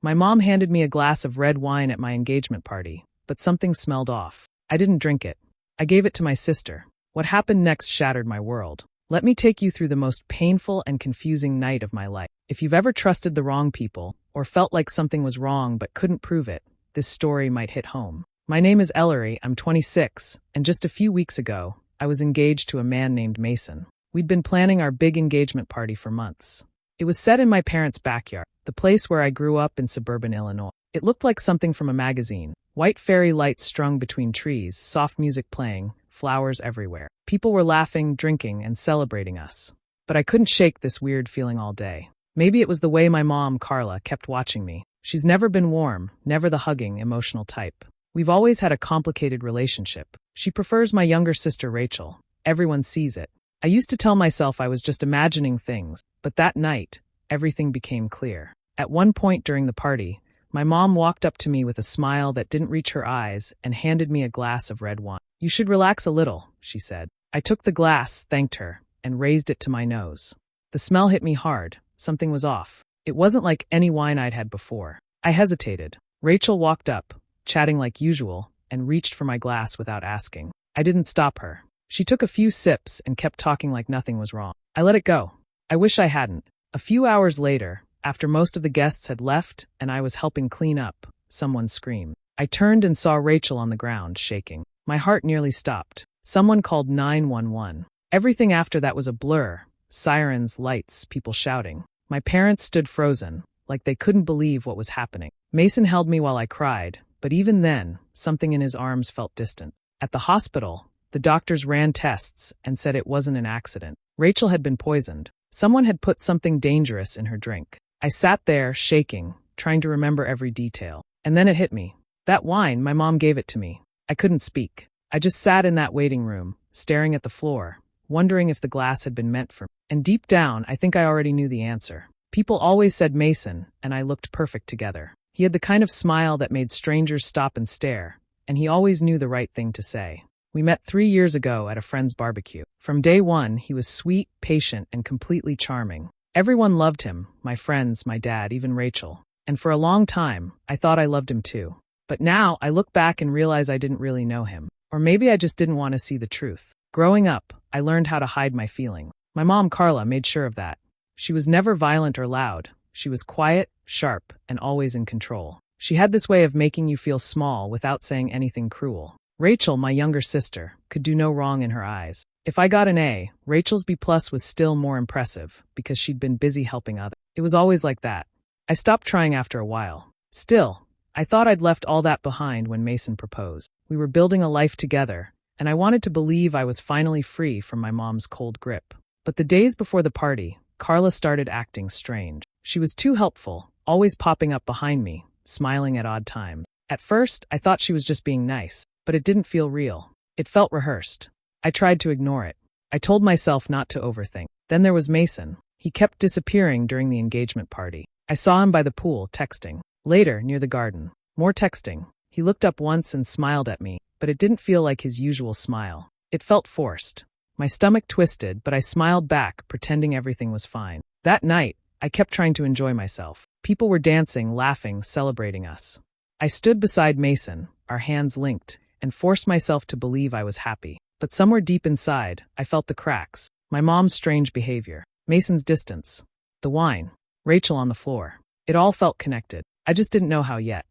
My mom handed me a glass of red wine at my engagement party, but something smelled off. I didn't drink it. I gave it to my sister. What happened next shattered my world. Let me take you through the most painful and confusing night of my life. If you've ever trusted the wrong people, or felt like something was wrong but couldn't prove it, this story might hit home. My name is Ellery, I'm 26, and just a few weeks ago, I was engaged to a man named Mason. We'd been planning our big engagement party for months. It was set in my parents' backyard, the place where I grew up in suburban Illinois. It looked like something from a magazine. White fairy lights strung between trees, soft music playing, flowers everywhere. People were laughing, drinking, and celebrating us. But I couldn't shake this weird feeling all day. Maybe it was the way my mom, Carla, kept watching me. She's never been warm, never the hugging, emotional type. We've always had a complicated relationship. She prefers my younger sister, Rachel. Everyone sees it. I used to tell myself I was just imagining things, but that night, everything became clear. At one point during the party, my mom walked up to me with a smile that didn't reach her eyes and handed me a glass of red wine. "You should relax a little," she said. I took the glass, thanked her, and raised it to my nose. The smell hit me hard. Something was off. It wasn't like any wine I'd had before. I hesitated. Rachel walked up, chatting like usual, and reached for my glass without asking. I didn't stop her. She took a few sips and kept talking like nothing was wrong. I let it go. I wish I hadn't. A few hours later, after most of the guests had left and I was helping clean up, someone screamed. I turned and saw Rachel on the ground, shaking. My heart nearly stopped. Someone called 911. Everything after that was a blur. Sirens, lights, people shouting. My parents stood frozen, like they couldn't believe what was happening. Mason held me while I cried, but even then, something in his arms felt distant. At the hospital, the doctors ran tests and said it wasn't an accident. Rachel had been poisoned. Someone had put something dangerous in her drink. I sat there, shaking, trying to remember every detail. And then it hit me. That wine, my mom gave it to me. I couldn't speak. I just sat in that waiting room, staring at the floor, wondering if the glass had been meant for me. And deep down, I think I already knew the answer. People always said Mason, and I looked perfect together. He had the kind of smile that made strangers stop and stare, and he always knew the right thing to say. We met 3 years ago at a friend's barbecue. From day one, he was sweet, patient, and completely charming. Everyone loved him, my friends, my dad, even Rachel. And for a long time, I thought I loved him too. But now, I look back and realize I didn't really know him. Or maybe I just didn't want to see the truth. Growing up, I learned how to hide my feelings. My mom, Carla, made sure of that. She was never violent or loud. She was quiet, sharp, and always in control. She had this way of making you feel small without saying anything cruel. Rachel, my younger sister, could do no wrong in her eyes. If I got an A, Rachel's B+ was still more impressive because she'd been busy helping others. It was always like that. I stopped trying after a while. Still, I thought I'd left all that behind when Mason proposed. We were building a life together, and I wanted to believe I was finally free from my mom's cold grip. But the days before the party, Carla started acting strange. She was too helpful, always popping up behind me, smiling at odd times. At first, I thought she was just being nice, but it didn't feel real. It felt rehearsed. I tried to ignore it. I told myself not to overthink. Then there was Mason. He kept disappearing during the engagement party. I saw him by the pool, texting. Later, near the garden. More texting. He looked up once and smiled at me, but it didn't feel like his usual smile. It felt forced. My stomach twisted, but I smiled back, pretending everything was fine. That night, I kept trying to enjoy myself. People were dancing, laughing, celebrating us. I stood beside Mason, our hands linked, and forced myself to believe I was happy. But somewhere deep inside, I felt the cracks. My mom's strange behavior. Mason's distance. The wine. Rachel on the floor. It all felt connected. I just didn't know how yet.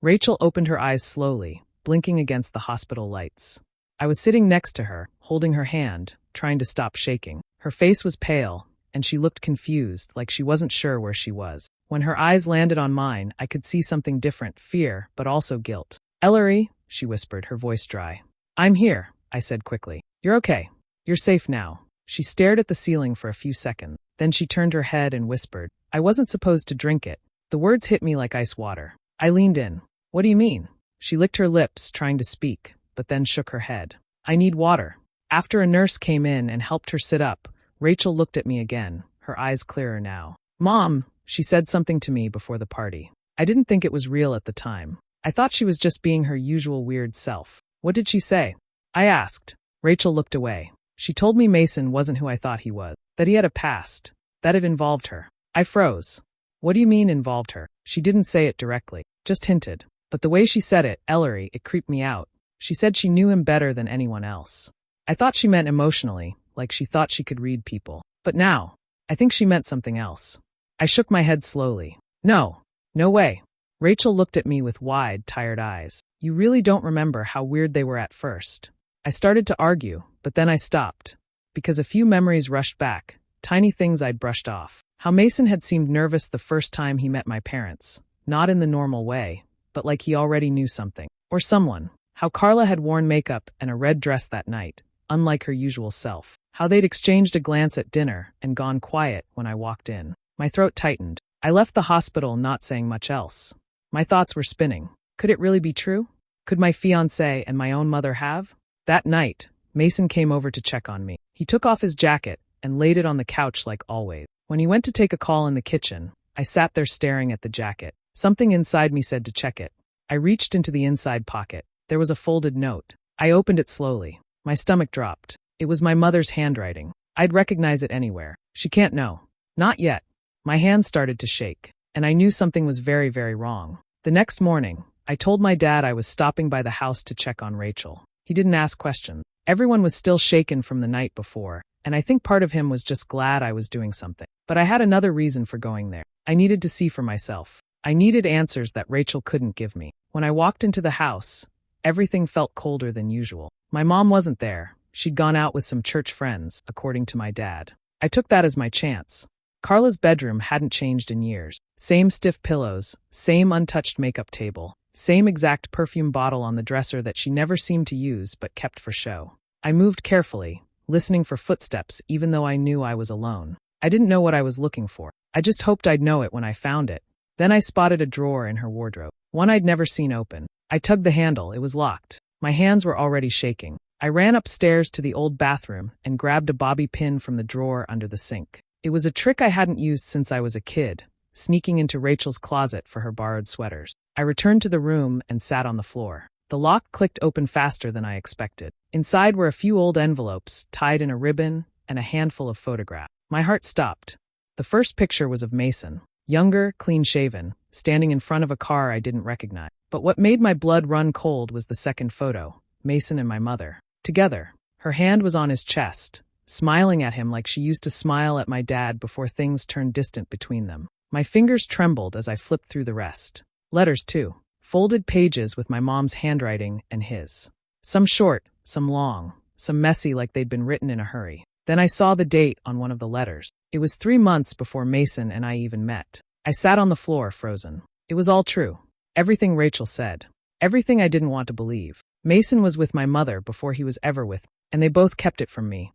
Rachel opened her eyes slowly, blinking against the hospital lights. I was sitting next to her, holding her hand, trying to stop shaking. Her face was pale, and she looked confused, like she wasn't sure where she was. When her eyes landed on mine, I could see something different, fear, but also guilt. "Ellery," she whispered, her voice dry. "I'm here," I said quickly. "You're okay. You're safe now." She stared at the ceiling for a few seconds. Then she turned her head and whispered, "I wasn't supposed to drink it." The words hit me like ice water. I leaned in. "What do you mean?" She licked her lips, trying to speak, but then shook her head. "I need water." After a nurse came in and helped her sit up, Rachel looked at me again, her eyes clearer now. "Mom," she said something to me before the party. I didn't think it was real at the time. I thought she was just being her usual weird self. "What did she say?" I asked. Rachel looked away. She told me Mason wasn't who I thought he was, that he had a past, that it involved her. I froze. What do you mean involved her? She didn't say it directly, just hinted. But the way she said it, Ellery, it creeped me out. She said she knew him better than anyone else. I thought she meant emotionally, like she thought she could read people. But now, I think she meant something else. I shook my head slowly. No way. Rachel looked at me with wide, tired eyes. You really don't remember how weird they were at first. I started to argue, but then I stopped. Because a few memories rushed back, tiny things I'd brushed off. How Mason had seemed nervous the first time he met my parents. Not in the normal way, but like he already knew something. Or someone. How Carla had worn makeup and a red dress that night, unlike her usual self. How they'd exchanged a glance at dinner and gone quiet when I walked in. My throat tightened. I left the hospital not saying much else. My thoughts were spinning. Could it really be true? Could my fiancé and my own mother have? That night, Mason came over to check on me. He took off his jacket and laid it on the couch like always. When he went to take a call in the kitchen, I sat there staring at the jacket. Something inside me said to check it. I reached into the inside pocket. There was a folded note. I opened it slowly. My stomach dropped. It was my mother's handwriting. I'd recognize it anywhere. She can't know. Not yet. My hands started to shake, and I knew something was very, very wrong. The next morning, I told my dad I was stopping by the house to check on Rachel. He didn't ask questions. Everyone was still shaken from the night before, and I think part of him was just glad I was doing something. But I had another reason for going there. I needed to see for myself. I needed answers that Rachel couldn't give me. When I walked into the house, everything felt colder than usual. My mom wasn't there. She'd gone out with some church friends, according to my dad. I took that as my chance. Carla's bedroom hadn't changed in years. Same stiff pillows, same untouched makeup table, same exact perfume bottle on the dresser that she never seemed to use but kept for show. I moved carefully, listening for footsteps even though I knew I was alone. I didn't know what I was looking for. I just hoped I'd know it when I found it. Then I spotted a drawer in her wardrobe, one I'd never seen open. I tugged the handle. It was locked. My hands were already shaking. I ran upstairs to the old bathroom and grabbed a bobby pin from the drawer under the sink. It was a trick I hadn't used since I was a kid, sneaking into Rachel's closet for her borrowed sweaters. I returned to the room and sat on the floor. The lock clicked open faster than I expected. Inside were a few old envelopes tied in a ribbon and a handful of photographs. My heart stopped. The first picture was of Mason, younger, clean-shaven, standing in front of a car I didn't recognize. But what made my blood run cold was the second photo, Mason and my mother. Together. Her hand was on his chest, smiling at him like she used to smile at my dad before things turned distant between them. My fingers trembled as I flipped through the rest. Letters, too. Folded pages with my mom's handwriting and his. Some short, some long, some messy like they'd been written in a hurry. Then I saw the date on one of the letters. It was 3 months before Mason and I even met. I sat on the floor, frozen. It was all true. Everything Rachel said. Everything I didn't want to believe. Mason was with my mother before he was ever with me, and they both kept it from me.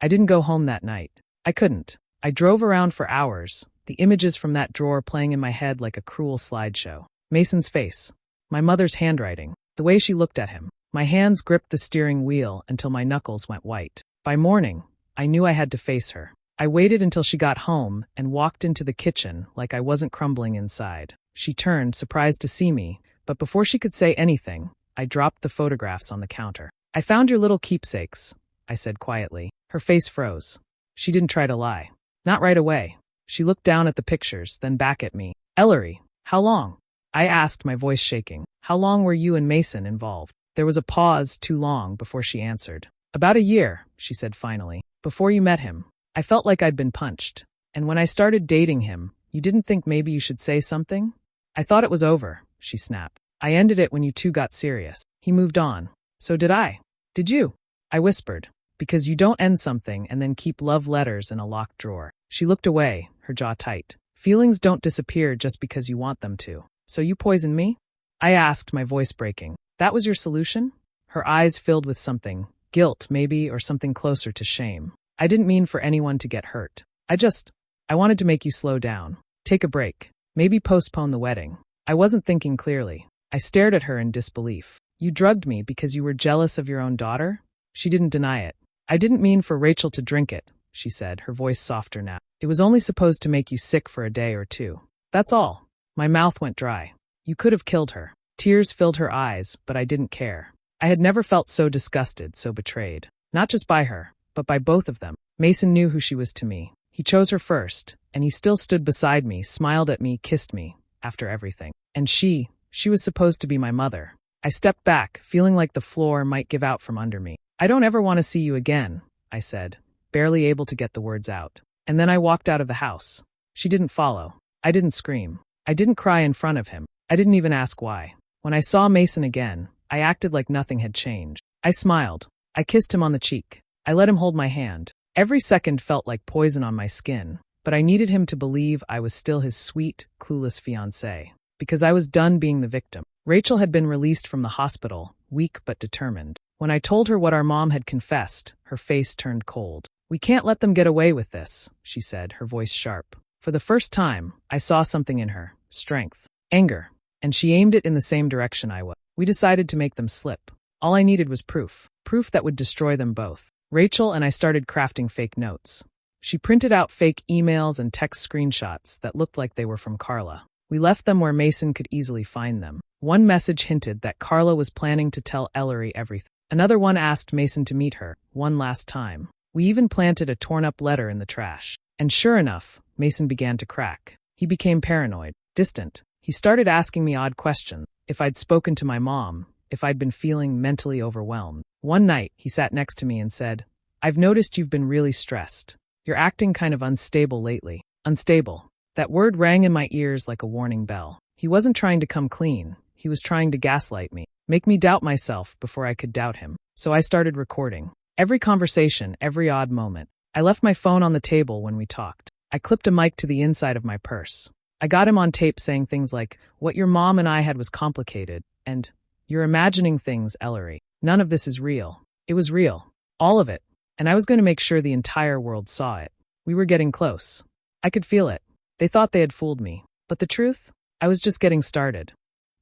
I didn't go home that night. I couldn't. I drove around for hours, the images from that drawer playing in my head like a cruel slideshow. Mason's face. My mother's handwriting. The way she looked at him. My hands gripped the steering wheel until my knuckles went white. By morning, I knew I had to face her. I waited until she got home and walked into the kitchen like I wasn't crumbling inside. She turned, surprised to see me, but before she could say anything, I dropped the photographs on the counter. I found your little keepsakes, I said quietly. Her face froze. She didn't try to lie. Not right away. She looked down at the pictures, then back at me. Ellery, how long? I asked, my voice shaking. How long were you and Mason involved? There was a pause too long before she answered. About a year, she said finally. Before you met him. I felt like I'd been punched. And when I started dating him, you didn't think maybe you should say something? I thought it was over, she snapped. I ended it when you two got serious. He moved on. So did I. Did you? I whispered. Because you don't end something and then keep love letters in a locked drawer. She looked away, her jaw tight. Feelings don't disappear just because you want them to. So you poisoned me? I asked, my voice breaking. That was your solution? Her eyes filled with something. Guilt, maybe, or something closer to shame. I didn't mean for anyone to get hurt. I wanted to make you slow down. Take a break. Maybe postpone the wedding. I wasn't thinking clearly. I stared at her in disbelief. You drugged me because you were jealous of your own daughter? She didn't deny it. I didn't mean for Rachel to drink it, she said, her voice softer now. It was only supposed to make you sick for a day or two. That's all. My mouth went dry. You could have killed her. Tears filled her eyes, but I didn't care. I had never felt so disgusted, so betrayed. Not just by her, but by both of them. Mason knew who she was to me. He chose her first, and he still stood beside me, smiled at me, kissed me, after everything. And she was supposed to be my mother. I stepped back, feeling like the floor might give out from under me. I don't ever want to see you again, I said, barely able to get the words out. And then I walked out of the house. She didn't follow. I didn't scream. I didn't cry in front of him. I didn't even ask why. When I saw Mason again, I acted like nothing had changed. I smiled. I kissed him on the cheek. I let him hold my hand. Every second felt like poison on my skin, but I needed him to believe I was still his sweet, clueless fiancée. Because I was done being the victim. Rachel had been released from the hospital, weak but determined. When I told her what our mom had confessed, her face turned cold. "We can't let them get away with this," she said, her voice sharp. For the first time, I saw something in her, strength, anger, and she aimed it in the same direction I was. We decided to make them slip. All I needed was proof that would destroy them both. Rachel and I started crafting fake notes. She printed out fake emails and text screenshots that looked like they were from Carla. We left them where Mason could easily find them. One message hinted that Carla was planning to tell Ellery everything. Another one asked Mason to meet her, one last time. We even planted a torn-up letter in the trash. And sure enough, Mason began to crack. He became paranoid, distant. He started asking me odd questions. If I'd spoken to my mom, if I'd been feeling mentally overwhelmed. One night, he sat next to me and said, "I've noticed you've been really stressed. You're acting kind of unstable lately." Unstable. That word rang in my ears like a warning bell. He wasn't trying to come clean. He was trying to gaslight me, make me doubt myself before I could doubt him. So I started recording. Every conversation, every odd moment. I left my phone on the table when we talked. I clipped a mic to the inside of my purse. I got him on tape saying things like, "What your mom and I had was complicated," and "You're imagining things, Ellery. None of this is real." It was real. All of it. And I was going to make sure the entire world saw it. We were getting close. I could feel it. They thought they had fooled me. But the truth? I was just getting started.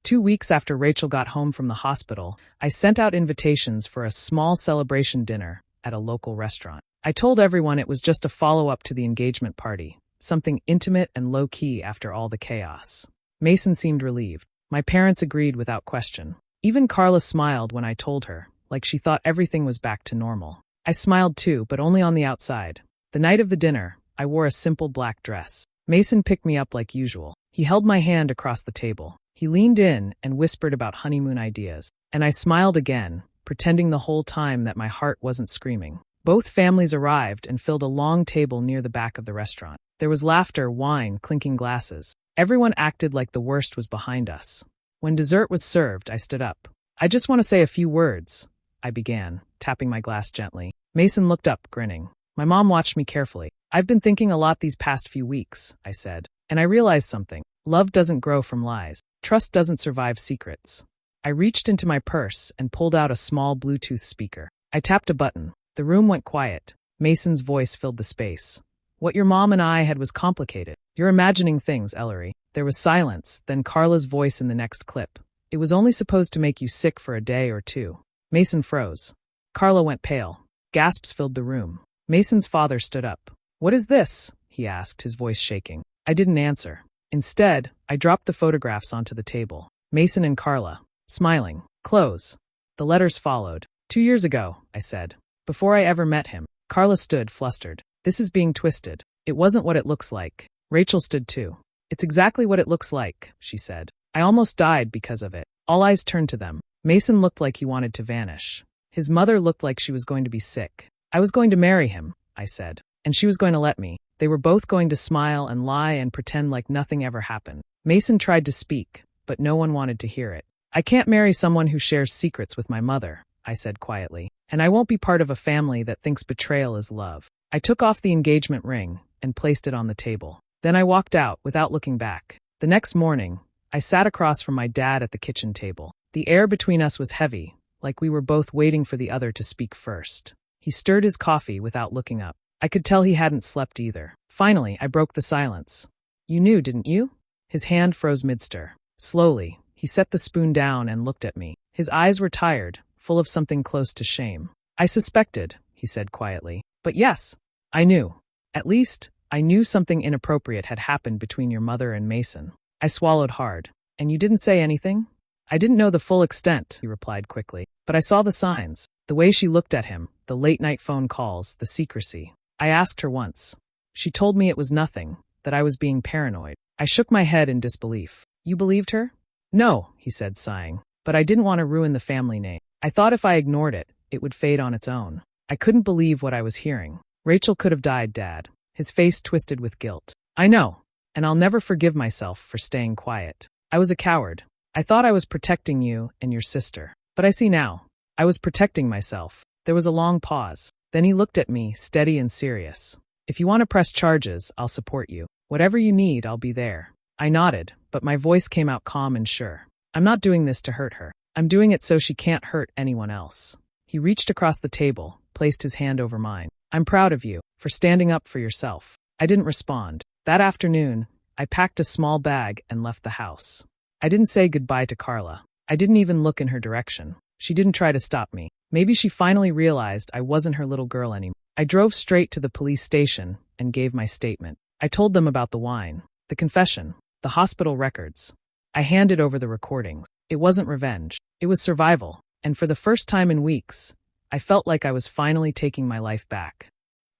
2 weeks after Rachel got home from the hospital, I sent out invitations for a small celebration dinner at a local restaurant. I told everyone it was just a follow-up to the engagement party, something intimate and low-key after all the chaos. Mason seemed relieved. My parents agreed without question. Even Carla smiled when I told her, like she thought everything was back to normal. I smiled too, but only on the outside. The night of the dinner, I wore a simple black dress. Mason picked me up like usual. He held my hand across the table. He leaned in and whispered about honeymoon ideas. And I smiled again, pretending the whole time that my heart wasn't screaming. Both families arrived and filled a long table near the back of the restaurant. There was laughter, wine, clinking glasses. Everyone acted like the worst was behind us. When dessert was served, I stood up. "I just want to say a few words," I began, tapping my glass gently. Mason looked up, grinning. My mom watched me carefully. "I've been thinking a lot these past few weeks," I said. "And I realized something. Love doesn't grow from lies. Trust doesn't survive secrets." I reached into my purse and pulled out a small Bluetooth speaker. I tapped a button. The room went quiet. Mason's voice filled the space. "What your mom and I had was complicated. You're imagining things, Ellery." There was silence, then Carla's voice in the next clip. "It was only supposed to make you sick for a day or two." Mason froze. Carla went pale. Gasps filled the room. Mason's father stood up. "What is this?" he asked, his voice shaking. I didn't answer. Instead, I dropped the photographs onto the table. Mason and Carla. Smiling. Close. The letters followed. 2 years ago, I said. Before I ever met him. Carla stood, flustered. "This is being twisted. It wasn't what it looks like." Rachel stood too. "It's exactly what it looks like," she said. "I almost died because of it." All eyes turned to them. Mason looked like he wanted to vanish. His mother looked like she was going to be sick. "I was going to marry him," I said. "And she was going to let me." They were both going to smile and lie and pretend like nothing ever happened. Mason tried to speak, but no one wanted to hear it. "I can't marry someone who shares secrets with my mother," I said quietly. "And I won't be part of a family that thinks betrayal is love." I took off the engagement ring and placed it on the table. Then I walked out without looking back. The next morning, I sat across from my dad at the kitchen table. The air between us was heavy, like we were both waiting for the other to speak first. He stirred his coffee without looking up. I could tell he hadn't slept either. Finally, I broke the silence. "You knew, didn't you?" His hand froze mid-stir. Slowly, he set the spoon down and looked at me. His eyes were tired, full of something close to shame. "I suspected," he said quietly. "But yes, I knew. At least, I knew something inappropriate had happened between your mother and Mason." I swallowed hard. "And you didn't say anything?" "I didn't know the full extent," he replied quickly. "But I saw the signs. The way she looked at him, the late-night phone calls, the secrecy. I asked her once, She told me it was nothing, that I was being paranoid. I shook my head in disbelief. You believed her? No, he said, sighing. But I didn't want to ruin the family name. I thought if I ignored it, it would fade on its own. I couldn't believe what I was hearing. Rachel could have died, Dad. His face twisted with guilt. I know, and I'll never forgive myself for staying quiet. I was a coward. I thought I was protecting you and your sister. But I see now. I was protecting myself. There was a long pause. Then he looked at me, steady and serious. If you want to press charges, I'll support you. Whatever you need, I'll be there. I nodded, but my voice came out calm and sure. I'm not doing this to hurt her. I'm doing it so she can't hurt anyone else. He reached across the table, placed his hand over mine. I'm proud of you, for standing up for yourself. I didn't respond. That afternoon, I packed a small bag and left the house. I didn't say goodbye to Carla. I didn't even look in her direction. She didn't try to stop me. Maybe she finally realized I wasn't her little girl anymore. I drove straight to the police station and gave my statement. I told them about the wine, the confession, the hospital records. I handed over the recordings. It wasn't revenge. It was survival. And for the first time in weeks, I felt like I was finally taking my life back.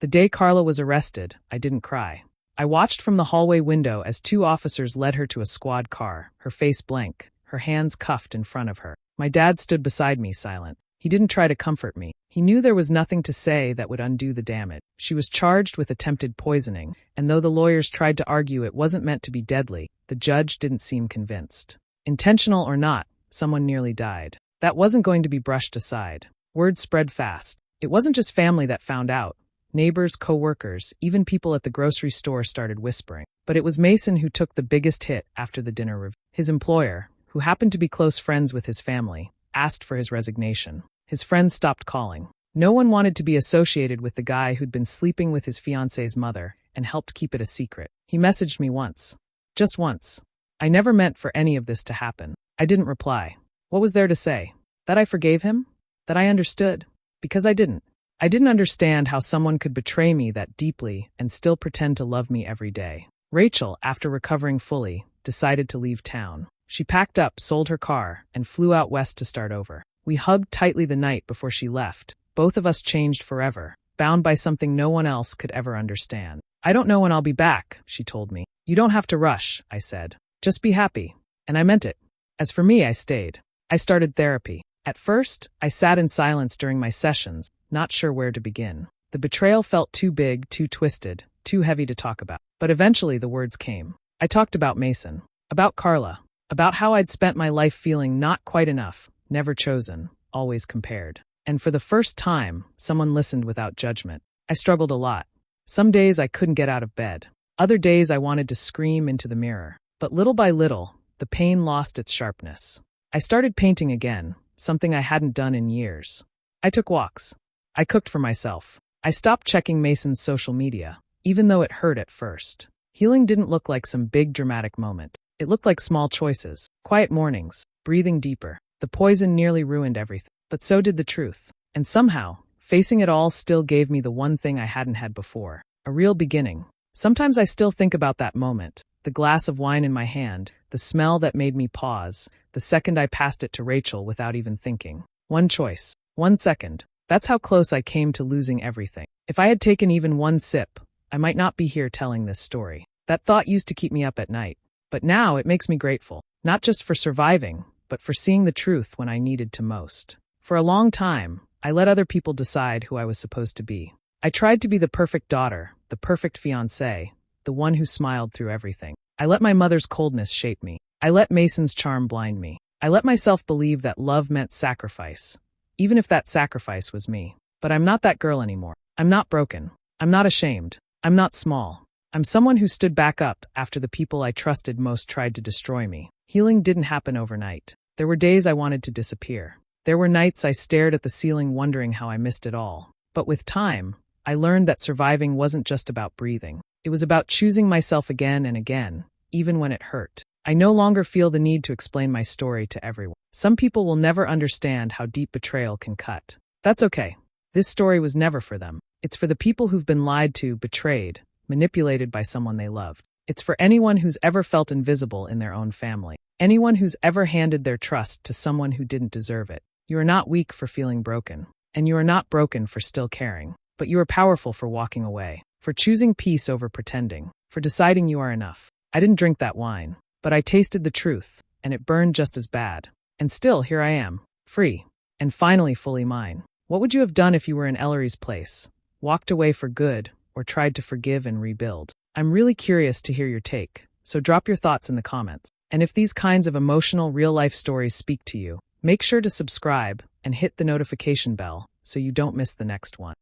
The day Carla was arrested, I didn't cry. I watched from the hallway window as 2 officers led her to a squad car, her face blank, her hands cuffed in front of her. My dad stood beside me, silent. He didn't try to comfort me. He knew there was nothing to say that would undo the damage. She was charged with attempted poisoning, and though the lawyers tried to argue it wasn't meant to be deadly, the judge didn't seem convinced. Intentional or not, someone nearly died. That wasn't going to be brushed aside. Word spread fast. It wasn't just family that found out. Neighbors, co-workers, even people at the grocery store started whispering. But it was Mason who took the biggest hit after the dinner review. His employer, who happened to be close friends with his family, asked for his resignation. His friends stopped calling. No one wanted to be associated with the guy who'd been sleeping with his fiance's mother and helped keep it a secret. He messaged me once. Just once. I never meant for any of this to happen. I didn't reply. What was there to say? That I forgave him? That I understood? Because I didn't. I didn't understand how someone could betray me that deeply and still pretend to love me every day. Rachel, after recovering fully, decided to leave town. She packed up, sold her car, and flew out west to start over. We hugged tightly the night before she left, both of us changed forever, bound by something no one else could ever understand. I don't know when I'll be back, she told me. You don't have to rush, I said. Just be happy. And I meant it. As for me, I stayed. I started therapy. At first, I sat in silence during my sessions, not sure where to begin. The betrayal felt too big, too twisted, too heavy to talk about. But eventually the words came. I talked about Mason, about Carla, about how I'd spent my life feeling not quite enough, never chosen, always compared. And for the first time, someone listened without judgment. I struggled a lot. Some days I couldn't get out of bed. Other days I wanted to scream into the mirror. But little by little, the pain lost its sharpness. I started painting again, something I hadn't done in years. I took walks. I cooked for myself. I stopped checking Mason's social media, even though it hurt at first. Healing didn't look like some big dramatic moment. It looked like small choices, quiet mornings, breathing deeper. The poison nearly ruined everything, but so did the truth. And somehow, facing it all still gave me the one thing I hadn't had before, a real beginning. Sometimes I still think about that moment, the glass of wine in my hand, the smell that made me pause, the second I passed it to Rachel without even thinking. One choice, 1 second. That's how close I came to losing everything. If I had taken even one sip, I might not be here telling this story. That thought used to keep me up at night. But now it makes me grateful, not just for surviving, but for seeing the truth when I needed to most. For a long time, I let other people decide who I was supposed to be. I tried to be the perfect daughter, the perfect fiancée, the one who smiled through everything. I let my mother's coldness shape me. I let Mason's charm blind me. I let myself believe that love meant sacrifice, even if that sacrifice was me. But I'm not that girl anymore. I'm not broken. I'm not ashamed. I'm not small. I'm someone who stood back up after the people I trusted most tried to destroy me. Healing didn't happen overnight. There were days I wanted to disappear. There were nights I stared at the ceiling wondering how I missed it all. But with time, I learned that surviving wasn't just about breathing. It was about choosing myself again and again, even when it hurt. I no longer feel the need to explain my story to everyone. Some people will never understand how deep betrayal can cut. That's okay. This story was never for them. It's for the people who've been lied to, betrayed, manipulated by someone they loved. It's for anyone who's ever felt invisible in their own family. Anyone who's ever handed their trust to someone who didn't deserve it. You are not weak for feeling broken. And you are not broken for still caring. But you are powerful for walking away. for choosing peace over pretending, for deciding you are enough. I didn't drink that wine, but I tasted the truth, and it burned just as bad. And still, here I am, free, and finally fully mine. What would you have done if you were in Ellery's place? Walked away for good, or tried to forgive and rebuild? I'm really curious to hear your take, so drop your thoughts in the comments. And if these kinds of emotional, real-life stories speak to you, make sure to subscribe and hit the notification bell so you don't miss the next one.